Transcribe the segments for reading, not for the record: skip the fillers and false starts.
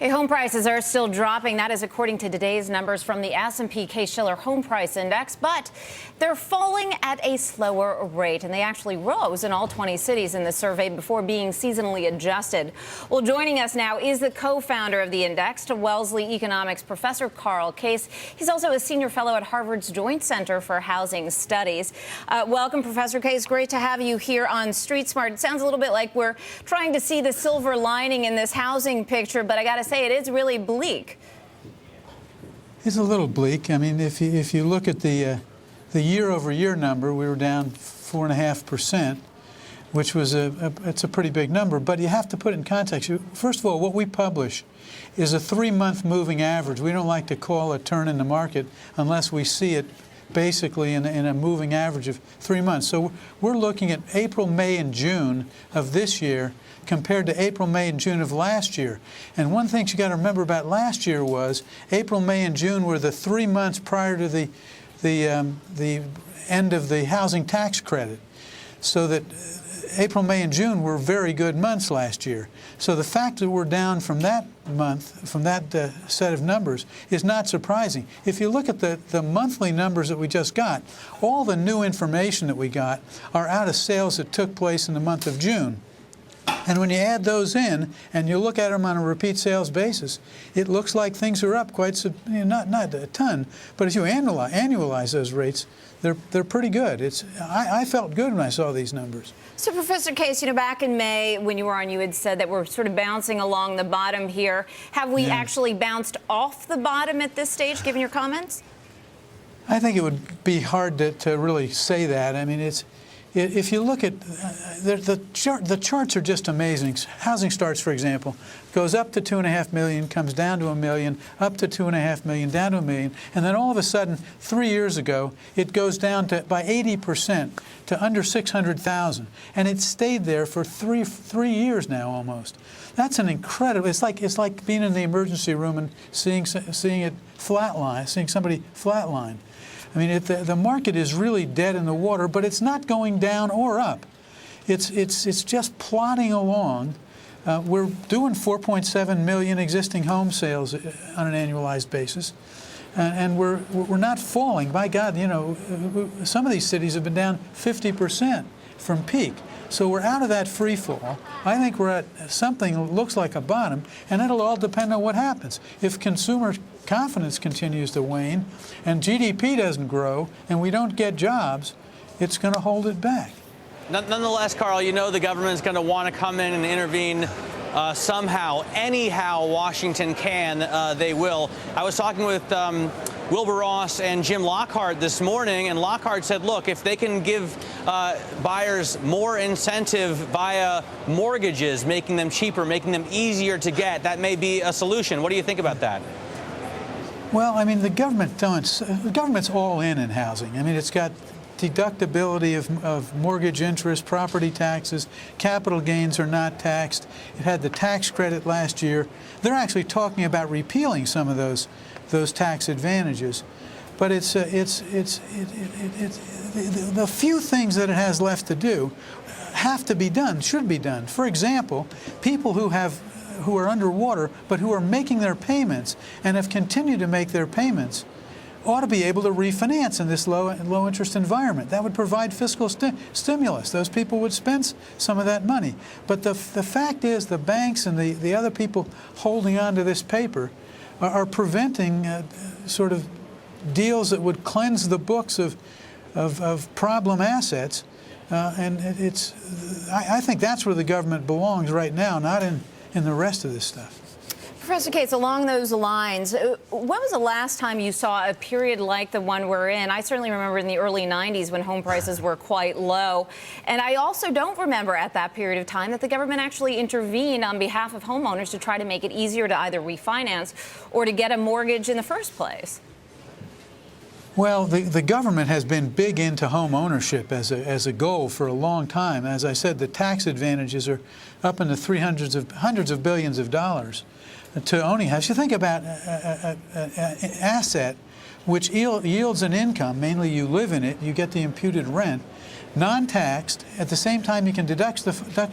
Hey, home prices are still dropping. That is according to today's numbers from the S&P Case-Shiller Home Price Index, but they're falling at a slower rate, and they actually rose in all 20 cities in the survey before being seasonally adjusted. Well, joining us now is the co-founder of the index, to Wellesley Economics Professor Carl Case. He's also a senior fellow at Harvard's Joint Center for Housing Studies. Welcome, Professor Case. Great to have you here on Street Smart. It sounds a little bit like we're trying to see the silver lining in this housing picture, but I got to say, it is really bleak. It's a little bleak. I mean, if you look at the year-over-year number, we were down 4.5%, which was it's a pretty big number. But you have to put it in context. First of all, what we publish is a 3-month moving average. We don't like to call a turn in the market unless we see it basically in a moving average of 3 months. So we're looking at April, May, and June of this year compared to April, May, and June of last year. And one thing you got to remember about last year was April, May, and June were the 3 months prior to the end of the housing tax credit. So that April, May, and June were very good months last year. So the fact that we're down from that month, from that set of numbers, is not surprising. If you look at the monthly numbers that we just got, all the new information that we got are out of sales that took place in the month of June. And when you add those in and you look at them on a repeat sales basis, it looks like things are up quite, not a ton, but as you annualize those rates, they're pretty good. I felt good when I saw these numbers. So, Professor Case, back in May when you were on, you had said that we're sort of bouncing along the bottom here. Have we actually bounced off the bottom at this stage, given your comments? I think it would be hard to really say that. I mean, if you look at the charts are just amazing. Housing starts, for example, goes up to 2.5 million, comes down to 1 million, up to 2.5 million, down to 1 million, and then all of a sudden, 3 years ago, it goes down by 80% to under 600,000, and it stayed there for three years now almost. That's an incredible. It's like being in the emergency room and seeing it flatline, seeing somebody flatline. I mean, the market is really dead in the water, but it's not going down or up. It's just plodding along. We're doing 4.7 million existing home sales on an annualized basis, and we're not falling. By God, some of these cities have been down 50% from peak. So we're out of that free fall. I think we're at something that looks like a bottom, and it'll all depend on what happens. If consumer confidence continues to wane and GDP doesn't grow and we don't get jobs, it's going to hold it back. Nonetheless, Carl, the government's going to want to come in and intervene somehow, anyhow Washington can, they will. I was talking with Wilbur Ross and Jim Lockhart this morning, and Lockhart said, look, if they can give buyers more incentive via mortgages, making them cheaper, making them easier to get, that may be a solution. What do you think about that? Well, I mean, the government's all in housing. I mean, it's got deductibility of mortgage interest, property taxes, capital gains are not taxed. It had the tax credit last year. They're actually talking about repealing some of those tax advantages. But the few things that it has left to do have to be done, should be done. For example, people who are underwater but who are making their payments and have continued to make their payments ought to be able to refinance in this low interest environment. That would provide fiscal stimulus. Those people would spend some of that money. But the fact is, the banks and the other people holding on to this paper are preventing sort of deals that would cleanse the books of problem assets. And I think that's where the government belongs right now, not in the rest of this stuff. Professor Case, along those lines, when was the last time you saw a period like the one we're in? I certainly remember in the early 90s when home prices were quite low. And I also don't remember at that period of time that the government actually intervened on behalf of homeowners to try to make it easier to either refinance or to get a mortgage in the first place. Well, the government has been big into home ownership as a goal for a long time. As I said, the tax advantages are up in the hundreds of billions of dollars to owning a house. You think about an asset which yields an income, mainly you live in it, you get the imputed rent, non-taxed, at the same time you can deduct the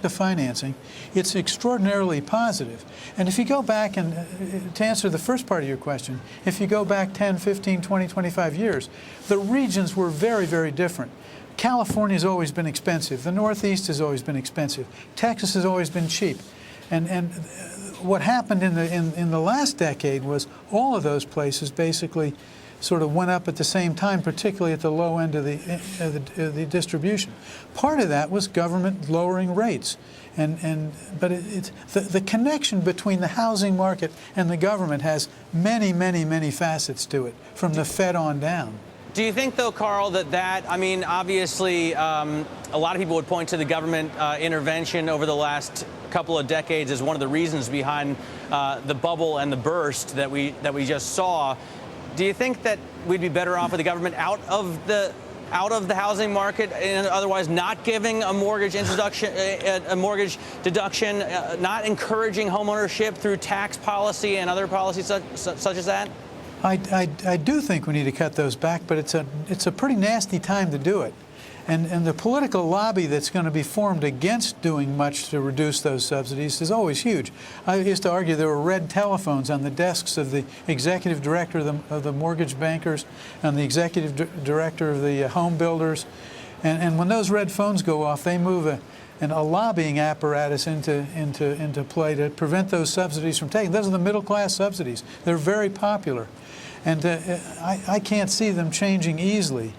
financing, it's extraordinarily positive. And if you go back, and to answer the first part of your question, if you go back 10, 15, 20, 25 years, the regions were very, very different. California's always been expensive. The Northeast has always been expensive. Texas has always been cheap. And what happened in the last decade was all of those places basically sort of went up at the same time, particularly at the low end of the distribution. Part of that was government lowering rates, but the connection between the housing market and the government has many, many, many facets to it, from the Fed on down. Do you think, though, Carl, I mean, obviously, a lot of people would point to the government intervention over the last couple of decades as one of the reasons behind the bubble and the burst that we just saw. Do you think that we'd be better off with the government out of the housing market, and otherwise not giving a mortgage deduction, not encouraging homeownership through tax policy and other policies such as that? I do think we need to cut those back, but it's a pretty nasty time to do it. And the political lobby that's going to be formed against doing much to reduce those subsidies is always huge. I used to argue there were red telephones on the desks of the executive director of the mortgage bankers and the executive director of the home builders. And when those red phones go off, they move a lobbying apparatus into play to prevent those subsidies from taking. Those are the middle class subsidies. They're very popular. And I can't see them changing easily.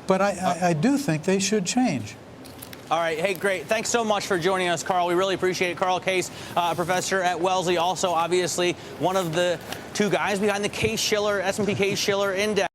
But I do think they should change. All right. Hey, great. Thanks so much for joining us, Carl. We really appreciate it. Carl Case, professor at Wellesley, also obviously one of the two guys behind the Case-Shiller, S&P Case-Shiller Index.